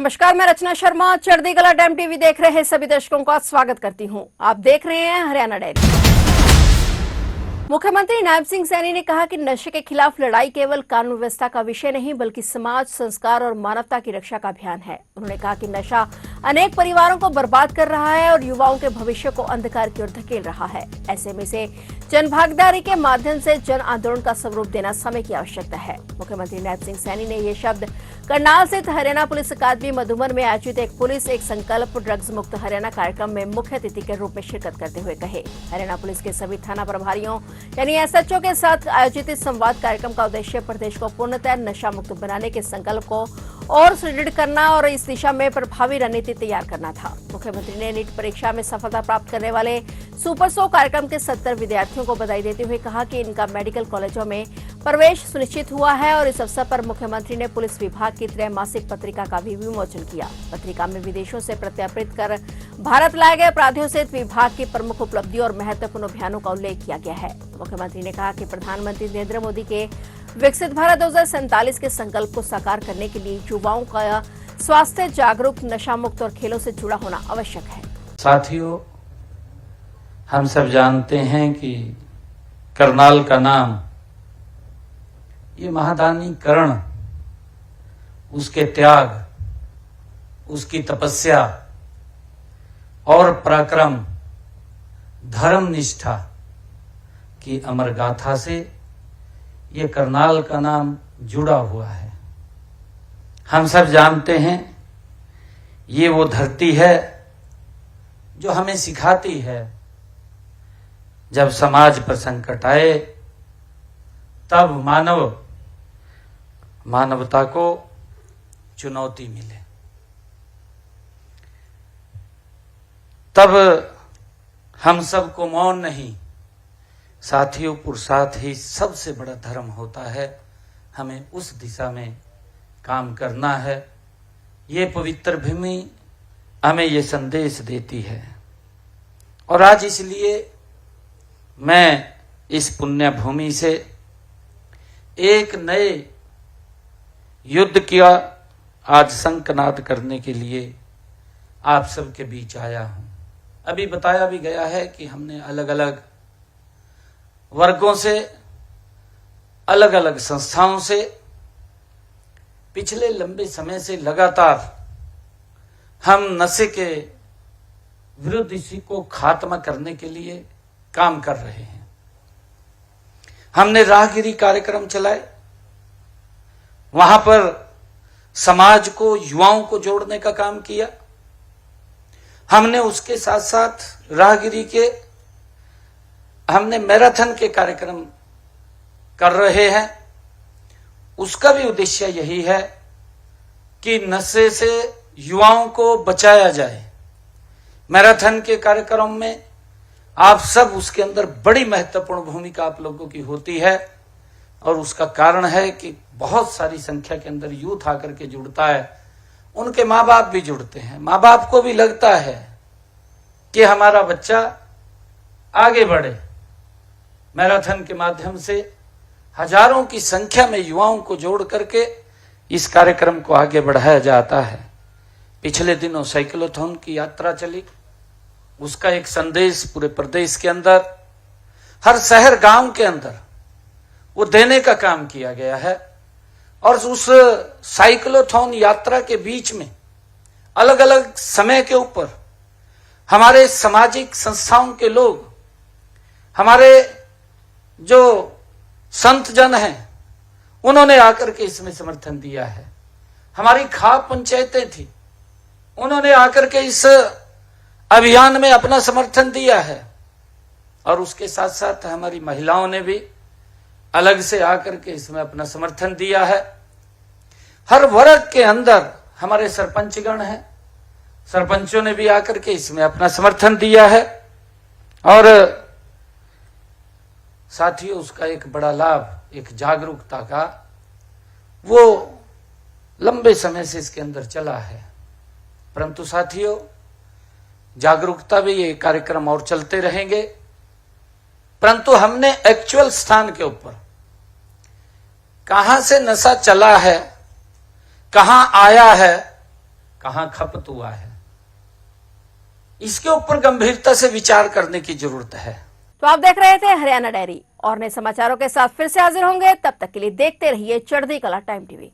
नमस्कार, मैं रचना शर्मा। चढ़ती कला टाइम टीवी देख रहे सभी दर्शकों का स्वागत करती हूं। आप देख रहे हैं हरियाणा डायरी। मुख्यमंत्री नायब सिंह सैनी ने कहा कि नशे के खिलाफ लड़ाई केवल कानून व्यवस्था का विषय नहीं बल्कि समाज, संस्कार और मानवता की रक्षा का अभियान है। उन्होंने कहा कि नशा अनेक परिवारों को बर्बाद कर रहा है और युवाओं के भविष्य को अंधकार की ओर धकेल रहा है। ऐसे में से जन भागीदारी के माध्यम से जन आंदोलन का स्वरूप देना समय की आवश्यकता है। मुख्यमंत्री नायब सिंह सैनी ने ये शब्द करनाल स्थित हरियाणा पुलिस अकादमी मधुबन में आयोजित एक पुलिस एक संकल्प ड्रग्स मुक्त हरियाणा कार्यक्रम में मुख्य अतिथि के रूप में शिरकत करते हुए कहे। हरियाणा पुलिस के सभी थाना प्रभारियों यानी एसएचओ के साथ आयोजित इस संवाद कार्यक्रम का उद्देश्य प्रदेश को पूर्णतः नशा मुक्त बनाने के संकल्प को और सुदृढ़ करना और इस दिशा में प्रभावी रणनीति तैयार करना था। मुख्यमंत्री ने नीट परीक्षा में सफलता प्राप्त करने वाले सुपर 100 कार्यक्रम के 70 विद्यार्थियों को बधाई देते हुए कहा कि इनका मेडिकल कॉलेजों में प्रवेश सुनिश्चित हुआ है और इस अवसर पर मुख्यमंत्री ने पुलिस विभाग की त्रैमासिक पत्रिका का भी विमोचन किया। पत्रिका में विदेशों से प्रत्यार्पित कर भारत लाए गए अपराधियों सहित विभाग की प्रमुख उपलब्धियों और महत्वपूर्ण अभियानों का उल्लेख किया गया है। मुख्यमंत्री ने कहा कि प्रधानमंत्री नरेंद्र मोदी के विकसित भारत 2047 के संकल्प को साकार करने के लिए युवाओं का स्वास्थ्य, जागरूक, नशा मुक्त और खेलों से जुड़ा होना आवश्यक है। साथियों, हम सब जानते हैं कि करनाल का नाम, ये महादानी कर्ण, उसके त्याग, उसकी तपस्या और पराक्रम, धर्म निष्ठा की अमर गाथा से ये करनाल का नाम जुड़ा हुआ है। हम सब जानते हैं ये वो धरती है जो हमें सिखाती है जब समाज पर संकट आए तब मानवता को चुनौती मिले, तब हम सबको मौन नहीं, साथियों पुरुषार्थ ही सबसे बड़ा धर्म होता है। हमें उस दिशा में काम करना है। ये पवित्र भूमि हमें ये संदेश देती है और आज इसलिए मैं इस पुण्य भूमि से एक नए युद्ध का आज शंखनाद करने के लिए आप सबके बीच आया हूं। अभी बताया भी गया है कि हमने अलग अलग वर्गों से, अलग अलग संस्थाओं से पिछले लंबे समय से लगातार हम नशे के विरुद्ध इसी को खात्मा करने के लिए काम कर रहे हैं। हमने राहगिरी कार्यक्रम चलाए, वहां पर समाज को, युवाओं को जोड़ने का काम किया। हमने उसके साथ साथ राहगिरी के हमने मैराथन के कार्यक्रम कर रहे हैं। उसका भी उद्देश्य यही है कि नशे से युवाओं को बचाया जाए। मैराथन के कार्यक्रम में आप सब, उसके अंदर बड़ी महत्वपूर्ण भूमिका आप लोगों की होती है और उसका कारण है कि बहुत सारी संख्या के अंदर यूथ आकर के जुड़ता है। उनके माँ बाप भी जुड़ते हैं। माँ बाप को भी लगता है कि हमारा बच्चा आगे बढ़े। मैराथन के माध्यम से हजारों की संख्या में युवाओं को जोड़ करके इस कार्यक्रम को आगे बढ़ाया जाता है। पिछले दिनों साइक्लोथॉन की यात्रा चली, उसका एक संदेश पूरे प्रदेश के अंदर, हर शहर गांव के अंदर वो देने का काम किया गया है। और उस साइक्लोथॉन यात्रा के बीच में अलग अलग समय के ऊपर हमारे सामाजिक संस्थाओं के लोग, हमारे जो संत जन हैं, उन्होंने आकर के इसमें समर्थन दिया है। हमारी खाप पंचायतें थी, उन्होंने आकर के इस अभियान में अपना समर्थन दिया है। और उसके साथ साथ हमारी महिलाओं ने भी अलग से आकर के इसमें अपना समर्थन दिया है। हर वर्ग के अंदर हमारे सरपंचगण हैं, सरपंचों ने भी आकर के इसमें अपना समर्थन दिया है। और साथियों, उसका एक बड़ा लाभ, एक जागरूकता का, वो लंबे समय से इसके अंदर चला है। परंतु साथियों, जागरूकता भी ये कार्यक्रम और चलते रहेंगे। परंतु हमने एक्चुअल स्थान के ऊपर कहां से नशा चला है, कहां आया है, कहां खपत हुआ है, इसके ऊपर गंभीरता से विचार करने की जरूरत है। तो आप देख रहे थे हरियाणा डायरी और नए समाचारों के साथ फिर से हाजिर होंगे। तब तक के लिए देखते रहिए चढ़ती कला टाइम टीवी।